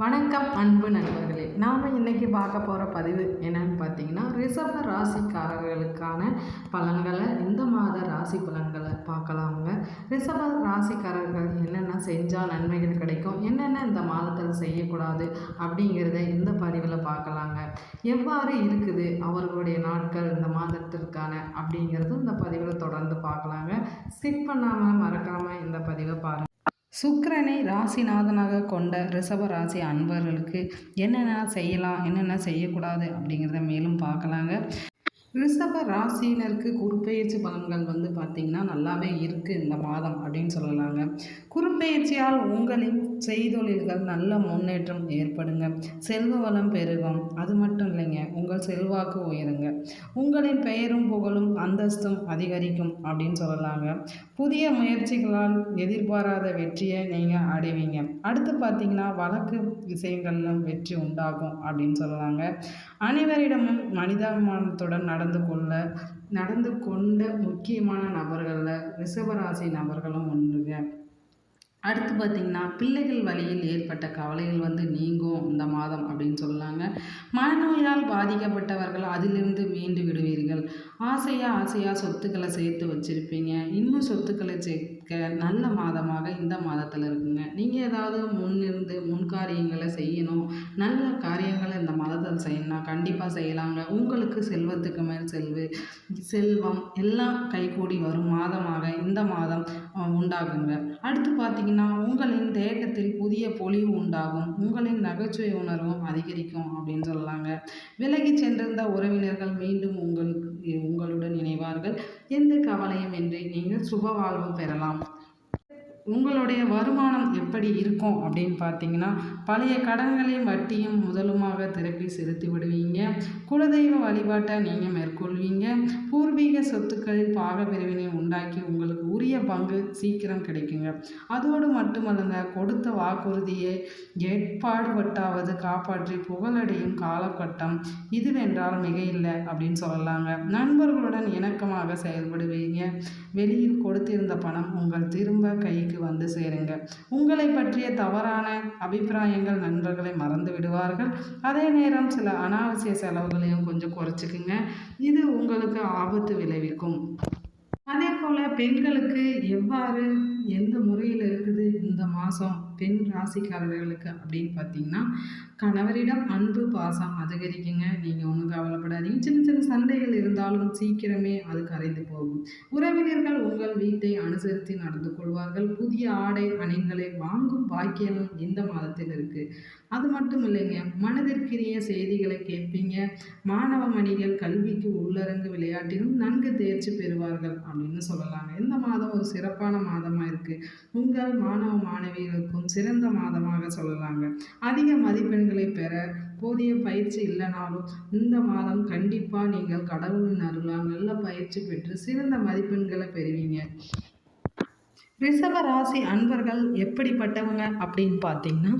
வணக்கம் அன்பு நண்பர்களே. நாம் இன்றைக்கி பார்க்க போகிற பதிவு என்னன்னு பார்த்தீங்கன்னா, ரிஷப ராசிக்காரர்களுக்கான பலன்களை, இந்த மாத ராசி பலன்களை பார்க்கலாமுங்க. ரிஷப ராசிக்காரர்கள் என்னென்ன செஞ்சால் நன்மைகள் கிடைக்கும், என்னென்ன இந்த மாதத்தில் செய்யக்கூடாது அப்படிங்கிறத இந்த பதிவில் பார்க்கலாங்க. எவ்வாறு இருக்குது அவர்களுடைய நாட்கள் இந்த மாதத்திற்கான அப்படிங்கிறது இந்த பதிவில் தொடர்ந்து பார்க்கலாங்க. ஸ்கிப் பண்ணாமல் மறக்காமல் இந்த பதிவை பாருங்கள். சுக்கிரனை ராசிநாதனாக கொண்ட ரிஷப ராசி அன்பர்களுக்கு என்னென்ன செய்யலாம், என்னென்ன செய்யக்கூடாது அப்படிங்கிறத மேலும் பார்க்கலாங்க. ரிஷப ராசியினருக்கு குறுப்பெயர்ச்சி பலன்கள் பார்த்திங்கன்னா நல்லாவே இருக்குது இந்த மாதம் அப்படின்னு சொல்லலாங்க. குறுப்பெயர்ச்சியால் உங்களின் செய்தொழில்கள் நல்ல முன்னேற்றம் ஏற்படுங்க. செல்வ வளம் பெருகும். அது மட்டும் இல்லைங்க, உங்கள் செல்வாக்கு உயருங்க. உங்களின் பெயரும் புகழும் அந்தஸ்தும் அதிகரிக்கும் அப்படின்னு சொல்லலாங்க. புதிய முயற்சிகளால் எதிர்பாராத வெற்றியை நீங்கள் அடைவீங்க. அடுத்து பார்த்திங்கன்னா வழக்கு விஷயங்களிலும் வெற்றி உண்டாகும் அப்படின்னு சொல்லலாங்க. அனைவரிடமும் மனிதாபிமானத்துடன் நடந்து கொண்ட முக்கியமான நபர்களில் ரிஷபராசி நபர்களும் ஒன்றுங்க. அடுத்து பார்த்திங்கன்னா பிள்ளைகள் வழியில் ஏற்பட்ட கவலைகள் நீங்கும் இந்த மாதம் அப்படின்னு சொல்லலாங்க. மனநோயால் பாதிக்கப்பட்டவர்கள் அதிலிருந்து மீண்டு விடுவீர்கள். ஆசையாக சொத்துக்களை சேர்த்து வச்சுருப்பீங்க. இன்னும் சொத்துக்களை சேர்க்க நல்ல மாதமாக இந்த மாதத்தில் இருக்குங்க. நீங்கள் ஏதாவது முன்னிருந்து முன்காரியங்களை செய்யணும், நல்ல காரியங்களை இந்த மாதத்தில் செய்யணும்னா கண்டிப்பாக செய்யலாங்க. உங்களுக்கு செல்வத்துக்கு மேல் செல்வம் எல்லாம் கைகூடி வரும் மாதமாக இந்த மாதம் உண்டாகுங்க. அடுத்து பார்த்திங்கன்னா உங்களின் தேகத்தில் புதிய பொலிவு உண்டாகும். உங்களின் நகைச்சுவை உணர்வும் அதிகரிக்கும் அப்படின்னு சொல்லலாங்க. விலகி சென்றிருந்த உறவினர்கள் மீண்டும் உங்களுடன் இணைவார்கள். எந்த கவலையும் இன்றி நீங்கள் சுப வாழ்வு பெறலாம். உங்களுடைய வருமானம் எப்படி இருக்கும் அப்படின்னு பார்த்தீங்கன்னா, பழைய கடன்களையும் வட்டியும் முதலுமாக திருப்பி செலுத்தி விடுவீங்க. குலதெய்வ வழிபாட்டை நீங்கள் மேற்கொள்வீங்க. பூர்வீக சொத்துக்களில் பாக பிரிவினை உண்டாக்கி உங்களுக்கு உரிய பங்கு சீக்கிரம் கிடைக்குங்க. அதோடு மட்டுமல்லங்க, கொடுத்த வாக்குறுதியை ஏற்பாடுபட்டாவது காப்பாற்றி புகழடையும் காலகட்டம் இதுவென்றால் மிக இல்லை அப்படின்னு சொல்லலாங்க. நண்பர்களுடன் இணக்கமாக செயல்படுவீங்க. வெளியில் கொடுத்திருந்த பணம் உங்கள் திரும்ப கைக்கு சேருங்க. உங்களை பற்றிய தவறான அபிப்பிராயங்கள் நண்பர்களை மறந்து விடுவார்கள். அதே நேரம் சில அனாவசிய செலவுகளையும் கொஞ்சம் குறைச்சிக்குங்க. இது உங்களுக்கு ஆபத்து விளைவிக்கும். அதே போல் பெண்களுக்கு எந்த முறையில் இருக்குது இந்த மாதம் பெண் ராசிக்காரர்களுக்கு அப்படின்னு பார்த்தீங்கன்னா, கணவரிடம் அன்பு பாசம் அதிகரிக்குங்க. நீங்கள் ஒன்றும் கவலைப்படாதீங்க. சின்ன சின்ன சண்டைகள் இருந்தாலும் சீக்கிரமே அது கரைந்து போகும். உறவினர்கள் உங்கள் வீட்டை அனுசரித்து நடந்து கொள்வார்கள். புதிய ஆடை அணிகளை வாங்கும் பாக்கியமும் இந்த மாதத்தில் இருக்குது. அது மட்டும் இல்லைங்க, மனதிற்கினிய செய்திகளை கேட்பீங்க. மாணவ மணிகள் கல்விக்கு உள்ளரங்கு விளையாட்டிலும் நன்கு தேர்ச்சி பெறுவார்கள் அப்படின்னு சொல்லலாங்க. இந்த மாதம் ஒரு சிறப்பான மாதமாக இருக்குது. உங்கள் மாணவ மாணவிகளுக்கும் சிறந்த மாதமாக சொல்லலாங்க. அதிக மதிப்பெண்களை பெற போதிய பயிற்சி இல்லைனாலும் இந்த மாதம் கண்டிப்பாக நீங்கள் கடவுளின் அருளால் நல்ல பயிற்சி பெற்று சிறந்த மதிப்பெண்களை பெறுவீங்க. ரிஷப ராசி அன்பர்கள் எப்படிப்பட்டவங்க அப்படின்னு பார்த்தீங்கன்னா,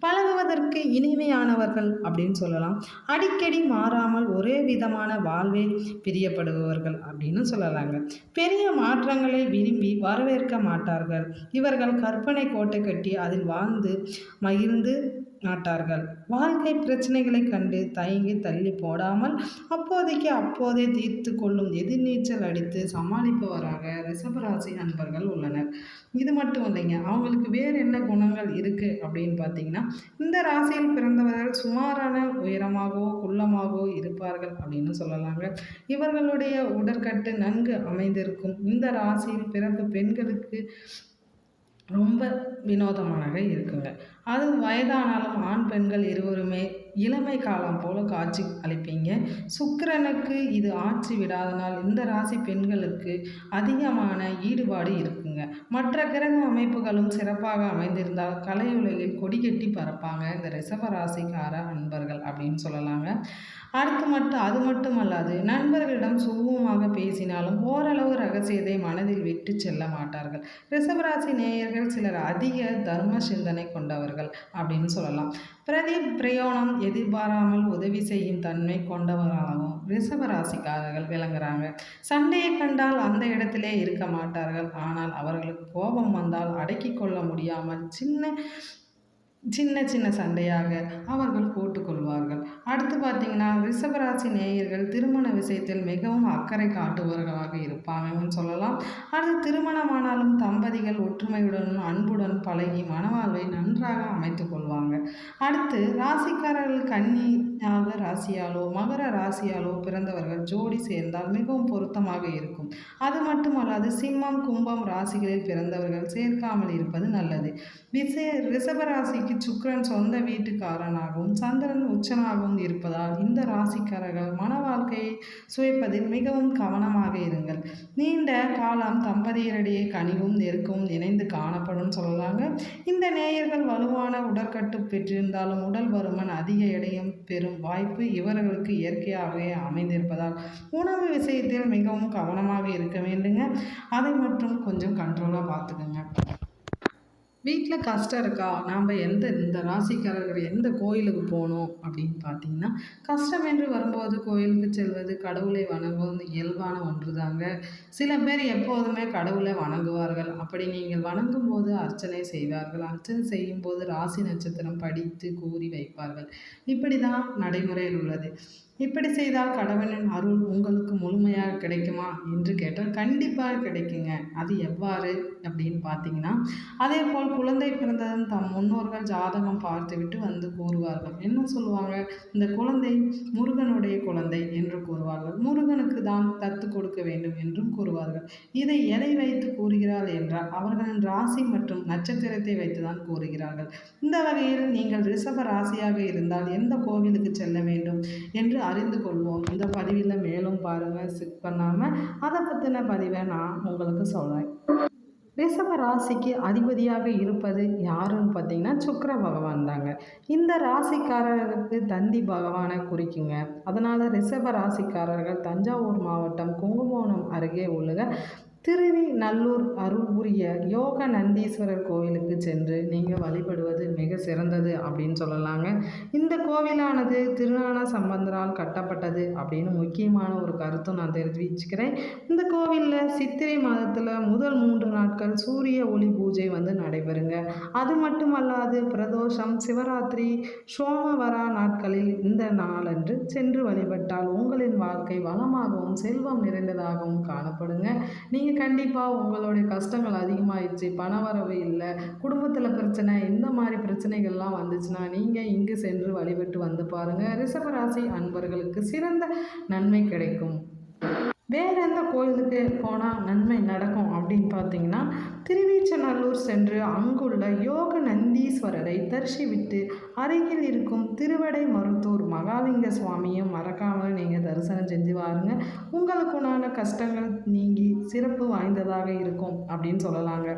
பழகுவதற்கு இனிமையானவர்கள் அப்படின்னு சொல்லலாம். அடிக்கடி மாறாமல் ஒரே விதமான வாழ்வே பிரியப்படுபவர்கள் அப்படின்னு சொல்லலாங்க. பெரிய மாற்றங்களை விரும்பி வரவேற்க மாட்டார்கள். இவர்கள் கற்பனை கோட்டை கட்டி அதில் வாழ்ந்து மகிழ்ந்து மாட்டார்கள். வாழ்க்கை பிரச்சனைகளை கண்டு தயங்கி தள்ளி போடாமல் அப்போதே தீர்த்து கொள்ளும் எதிர்நீச்சல் அடித்து சமாளிப்பவராக ரிஷபராசி அன்பர்கள் உள்ளனர். இது மட்டும் இல்லைங்க, அவங்களுக்கு வேறு என்ன குணங்கள் இருக்குது அப்படின்னு பார்த்தீங்கன்னா, இந்த ராசியில் பிறந்தவர்கள் சுமாரான உயரமாகவோ குள்ளமாகவோ இருப்பார்கள் அப்படின்னு சொல்லலாங்க. இவர்களுடைய உடற்கட்டு நன்கு அமைந்திருக்கும். இந்த ராசியில் பிறந்த பெண்களுக்கு ரொம்ப வினோதமாக இருக்குங்க. அது வயதானாலும் ஆண் பெண்கள் இருவருமே இளமை காலம் போல காட்சி அளிப்பீங்க. சுக்கிரனுக்கு இது ஆட்சி விடாதனால் இந்த ராசி பெண்களுக்கு அதிகமான ஈடுபாடு இருக்குங்க. மற்ற கிரக அமைப்புகளும் சிறப்பாக அமைந்திருந்தால் கலையுலகில் கொடிகட்டி பறப்பாங்க இந்த ரிஷப ராசிக்கார அன்பர்கள் அப்படின்னு சொல்லலாங்க. அது மட்டுமல்லாது நண்பர்களிடம் சுகமாக பேசினாலும் ஓரளவு ரகசியத்தை மனதில் விட்டு செல்ல மாட்டார்கள். ரிஷபராசி நேயர்கள் சிலர் அதிக தர்ம சிந்தனை கொண்டவர்கள் அப்படின்னு சொல்லலாம். பிரயோணம் எதிர்பாராமல் உதவி செய்யும் தன்மை கொண்டவர்களாகவும் ரிஷபராசிக்காரர்கள் விளங்குறாங்க. சண்டையை கண்டால் அந்த இடத்திலே இருக்க மாட்டார்கள். ஆனால் அவர்களுக்கு கோபம் வந்தால் அடக்கி கொள்ள முடியாமல் சின்ன சின்ன சின்ன சண்டையாக அவர்கள் போட்டுக்கொள்வார்கள். அடுத்து பார்த்தீங்கன்னா, ரிஷபராசி நேயர்கள் திருமண விஷயத்தில் மிகவும் அக்கறை காட்டுபவர்களாக இருப்பாங்கன்னு சொல்லலாம். அடுத்து திருமணமானாலும் தம்பதிகள் ஒற்றுமையுடனும் அன்புடன் பழகி மணவாழ்வை நன்றாக அமைத்துக் கொள்வாங்க. அடுத்து ராசிக்காரர்கள் கன்னி ராசியாலோ மகர ராசியாலோ பிறந்தவர்கள் ஜோடி சேர்ந்தால் மிகவும் பொருத்தமாக இருக்கும். அது மட்டுமல்லாது சிம்மம் கும்பம் ராசிகளில் பிறந்தவர்கள் சேர்க்காமல் இருப்பது நல்லது. ரிஷபராசிக்கு சுக்கிரன் சொந்த வீட்டுக்காரனாகவும் சந்திரன் உச்சனாகவும் இருப்பதால் இந்த ராசிக்காரர்கள் மன வாழ்க்கையை சுவைப்பதில் மிகவும் கவனமாக இருங்கள். நீண்ட காலம் தம்பதியரிடையே கனிவும் நெருக்கமும் இணைந்து காணப்படும் சொல்லலாங்க. இந்த நேயர்கள் வலுவான உடற்கட்டு பெற்றிருந்தாலும் உடல் பருமன் அதிக எடையும் பெறும் வாய்ப்பு இவர்களுக்கு இயற்கையாகவே அமைந்திருப்பதால் உணவு விஷயத்தில் மிகவும் கவனமாக இருக்க வேண்டுங்க. அதை மட்டும் கொஞ்சம் கண்ட்ரோலாக பார்த்துக்கோங்க. வீட்டில் கஷ்டம் இருக்கா, நாம் இந்த ராசிக்காரர்கள் எந்த கோயிலுக்கு போகணும் அப்படின்னு பார்த்தீங்கன்னா, கஷ்டம் என்று வரும்போது கோயிலுக்கு செல்வது கடவுளை வணங்குவது இயல்பான ஒன்று தாங்க. சில பேர் எப்போதுமே கடவுளை வணங்குவார்கள். அப்படி நீங்கள் வணங்கும் போது அர்ச்சனை செய்வார்கள். அர்ச்சனை செய்யும்போது ராசி நட்சத்திரம் படித்து கூறி வைப்பார்கள். இப்படி தான் நடைமுறையில் உள்ளது. இப்படி செய்தால் கடவுளின் அருள் உங்களுக்கு முழுமையாக கிடைக்குமா என்று கேட்டால் கண்டிப்பாக கிடைக்குங்க. அது எவ்வாறு அப்படின்னு பார்த்தீங்கன்னா, அதே போல் குழந்தை பிறந்ததும் தம் முன்னோர்கள் ஜாதகம் பார்த்துவிட்டு வந்து கூறுவார்கள். என்ன சொல்லுவாங்க, இந்த குழந்தை முருகனுடைய குழந்தை என்று கூறுவார்கள். முருகனுக்கு தான் தத்து கொடுக்க வேண்டும் என்றும் கூறுவார்கள். இதை எதை வைத்து கூறுகிறார்கள் என்றால் அவர்களின் ராசி மற்றும் நட்சத்திரத்தை வைத்துதான் கூறுகிறார்கள். இந்த வகையில் நீங்கள் ரிஷப ராசியாக இருந்தால் எந்த கோவிலுக்கு செல்ல வேண்டும் என்று அறிந்து கொள்வோம். இந்த பதிவில் மேலும் பாருங்கள், ஸ்கிப் பண்ணாமல். அதை பற்றின பதிவை நான் உங்களுக்கு சொல்கிறேன். ரிஷப ராசிக்கு அதிபதியாக இருப்பது யாருன்னு பார்த்தீங்கன்னா சுக்கிர பகவான் தாங்க. இந்த ராசிக்காரர்களுக்கு தந்தி பகவானை குறிக்குங்க. அதனால் ரிஷப ராசிக்காரர்கள் தஞ்சாவூர் மாவட்டம் கும்பகோணம் அருகே உள்ள திருவிநல்லூர் அருள் புரிய யோக நந்தீஸ்வரர் கோவிலுக்கு சென்று நீங்கள் வழிபடுவது மிக சிறந்தது அப்படின்னு சொல்லலாங்க. இந்த கோவிலானது திருஞான சம்பந்தரால் கட்டப்பட்டது அப்படின்னு முக்கியமான ஒரு கருத்தும் நான் தெரிவிச்சுக்கிறேன். இந்த கோவிலில் சித்திரை மாதத்தில் முதல் 3 நாட்கள் சூரிய ஒளி பூஜை நடைபெறுங்க. அது மட்டுமல்லாது பிரதோஷம், சிவராத்திரி, சோமவரா நாட்களில் இந்த நாளன்று சென்று வழிபட்டால் உங்களின் வாழ்க்கை வளமாகவும் செல்வம் நிறைந்ததாகவும் காணப்படுங்க. நீங்கள் கண்டிப்பாக உங்களுடைய கஷ்டங்கள் அதிகமாகிடுச்சு, பணவரவு இல்லை, குடும்பத்தில் பிரச்சனை, இந்த மாதிரி பிரச்சனைகள்லாம் வந்துச்சுன்னா நீங்கள் இங்கு சென்று வழிபட்டு வந்து பாருங்கள். ரிஷபராசி அன்பர்களுக்கு சிறந்த நன்மை கிடைக்கும். வேறு எந்த கோயிலுக்கு போனால் நன்மை நடக்கும் அப்படின்னு பார்த்தீங்கன்னா, திருவீச்சநல்லூர் சென்று அங்குள்ள யோக நந்தீஸ்வரரை தரிசிவிட்டு அருகில் இருக்கும் திருவடை மருத்தூர் மகாலிங்க சுவாமியும் மறக்காமல் நீங்கள் தரிசனம் செஞ்சு வாருங்க. உங்களுக்குண்டான கஷ்டங்கள் நீங்கி சிறப்பு வாய்ந்ததாக இருக்கும் அப்படின்னு சொல்லலாங்க.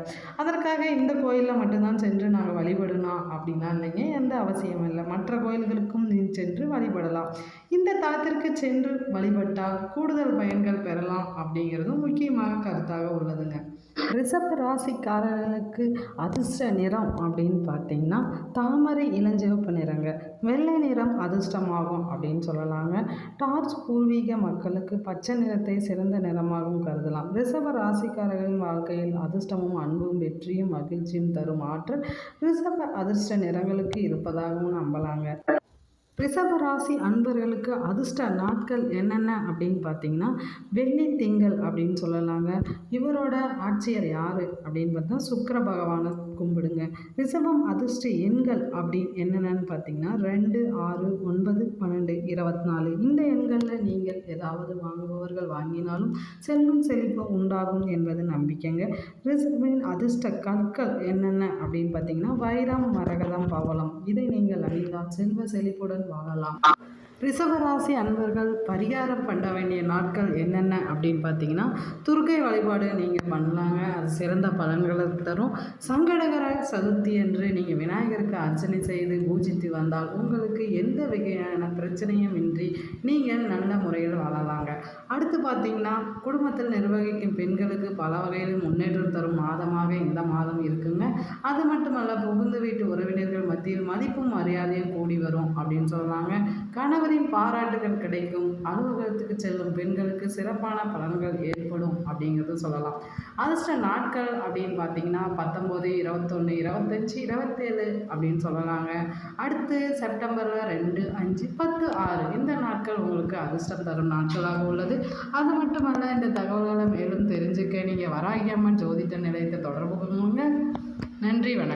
அதற்காக இந்த கோயிலில் மட்டும்தான் சென்று நாங்கள் வழிபடணும் அப்படின்னா இல்லைங்க, எந்த அவசியம் இல்லை. மற்ற கோயில்களுக்கும் நீ சென்று வழிபடலாம். இந்த தலத்திற்கு சென்று வழிபட்டால் கூடுதல் பயன்கள் பெறலாம் அப்படிங்கிறதும் முக்கியமாக கருத்தாக உள்ளதுங்க. ரிஷப ராசிக்காரர்களுக்கு அதிர்ஷ்ட நிறம் அப்படின்னு பார்த்தீங்கன்னா தாமரை இளஞ்சிவப்பு நிறங்க. வெள்ளை நிறம் அதிர்ஷ்டமாகும் அப்படின்னு சொல்லலாங்க. டார்ச் பூர்வீக மக்களுக்கு பச்சை நிறத்தை சிறந்த நிறமாகவும் கருதலாம். ரிஷப ராசிக்காரர்களின் வாழ்க்கையில் அதிர்ஷ்டமும் அன்பும் வெற்றியும் மகிழ்ச்சியும் தரும் ஆற்றல் ரிஷப அதிர்ஷ்ட நிறங்களுக்கு இருப்பதாகவும் நம்பலாங்க. ரிஷப ராசி அன்பர்களுக்கு அதிர்ஷ்ட நாட்கள் என்னென்ன அப்படின்னு பார்த்தீங்கன்னா, வெள்ளி திங்கள் அப்படின்னு சொல்லலாங்க. இவரோட ஆட்சியர் யார் அப்படின்னு பார்த்தா சுக்கிர பகவானை கும்பிடுங்க. ரிஷபம் அதிர்ஷ்ட எண்கள் அப்படி என்னென்னு பார்த்தீங்கன்னா 2, 6, 9, 12, 24. இந்த எண்களில் நீங்கள் ஏதாவது வாங்குபவர்கள் வாங்கினாலும் செல்வம் செழிப்பு உண்டாகும் என்பது நம்பிக்கைங்க. ரிஷபின் அதிர்ஷ்ட கற்கள் என்னென்ன அப்படின்னு பார்த்தீங்கன்னா வைரம், மரகதம், பவளம். இதை நீங்கள் அணிந்தால் செல்வ செழிப்புடன் வாழலாம். ரிஷபராசி அன்பர்கள் பரிகாரம் பண்ண வேண்டிய நாட்கள் என்னென்ன அப்படின்னு பார்த்தீங்கன்னா, துர்க்கை வழிபாடு நீங்கள் பண்ணலாங்க. அது சிறந்த பலன்களை தரும். சங்கடகர சதுர்த்தி என்று நீங்கள் விநாயகருக்கு அர்ச்சனை செய்து பூஜித்து வந்தால் உங்களுக்கு எந்த வகையான பிரச்சனையும் இன்றி நீங்கள் நல்ல முறையில் வாழலாங்க. அடுத்து பார்த்தீங்கன்னா, குடும்பத்தில் நிர்வகிக்கும் பெண்களுக்கு பல வகையில் முன்னேற்றம் தரும் மாதமாக இந்த மாதம் இருக்குங்க. அது மட்டுமல்ல, புகுந்த வீட்டு உறவினர்கள் மத்தியில் மதிப்பும் மரியாதையும் கூடி வரும் அப்படின்னு சொல்லலாங்க. கணவர் கணவரின் பாராட்டுகள் கிடைக்கும். அலுவலகத்துக்கு செல்லும் பெண்களுக்கு சிறப்பான பலன்கள் ஏற்படும் அப்படிங்கிறது சொல்லலாம். அதிர்ஷ்ட நாட்கள் அப்படின்னு பார்த்தீங்கன்னா 19, 21, 25, 27 அப்படின்னு சொல்லலாங்க. அடுத்து செப்டம்பரில் 2, 5, 10, 6 இந்த நாட்கள் உங்களுக்கு அதிர்ஷ்டம் தரும் நாட்களாக உள்ளது. அது மட்டுமல்ல, இந்த தகவல்களை மேலும் தெரிஞ்சுக்க நீங்கள் வராகி அம்மன் ஜோதிட நிலையத்தை தொடர்பு கொள்ளுங்க. நன்றி, வணக்கம்.